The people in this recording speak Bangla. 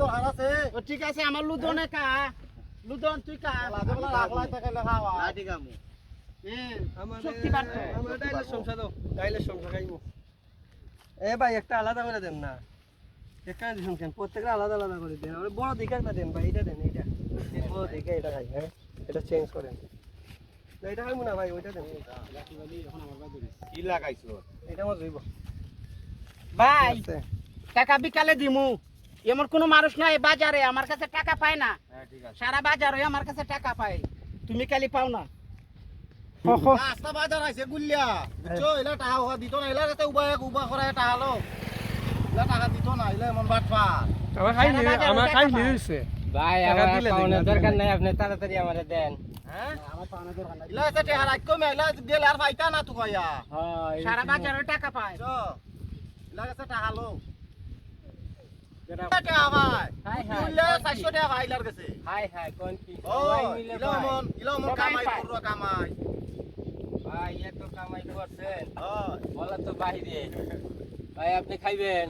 দরকার আছে ঠিক আছে আমার লুদনে কা লুদন তুই কা লাজে বলা রাখলাই থাকে লেখা হওয়া না ঠিক আছে শক্তি বাড়তো আমার ডাইলের সংসার দাও ডাইলের সংসার খাইবো এ ভাই একটা আলাদা করে দেন না একটা দিন কেন প্রত্যেকটা আলাদা আলাদা করে দেন আমরা বড় দিকে একটা দেন ভাই এটা দেন এইটা এই বড় দিকে এটা খাই হ্যাঁ এটা চেঞ্জ করেন না এটা খাইবো না ভাই ওইটা দেন কি লাগাইছো এটা আমার জইব ভাই টাকা বিকালে দিমু এমন কোনো মানুষ নাই বাজারে আমার কাছে টাকা পায় না হ্যাঁ ঠিক আছে সারা বাজারে আমার কাছে টাকা পায় তুমি খালি পাও না রাস্তা বাজার আইছে গুলিয়া বুঝছো এলা টাকা হওয়া দিত না এলা কাছে উবা করা টাকা লো এলা টাকা দিত না এলা মন বাটপা আমার খাই নিছে ভাই টাকা আমার দিলে পাওনার দিন, দরকার দিলে নাই আপনি তাড়াতাড়ি আমারে দেন হ্যাঁ এলা কাছে টাকা রাখো মে এলা দিলে আর পাইতা না তো কইয়া হ্যাঁ সারা বাজারে টাকা পায় বুঝছো এলা কাছে টাকা লো টাকা ভাই হাই হাই গুলিয়া 400 টাকা ভাই এলার কাছে হাই হাই কোন কি ও সবাই মিলে ভাই ইলা মন কামাই করো কামাই ভাই এত কামাই করছেন হ্যাঁ বলা তো বাইরে ভাই আপনি খাইবেন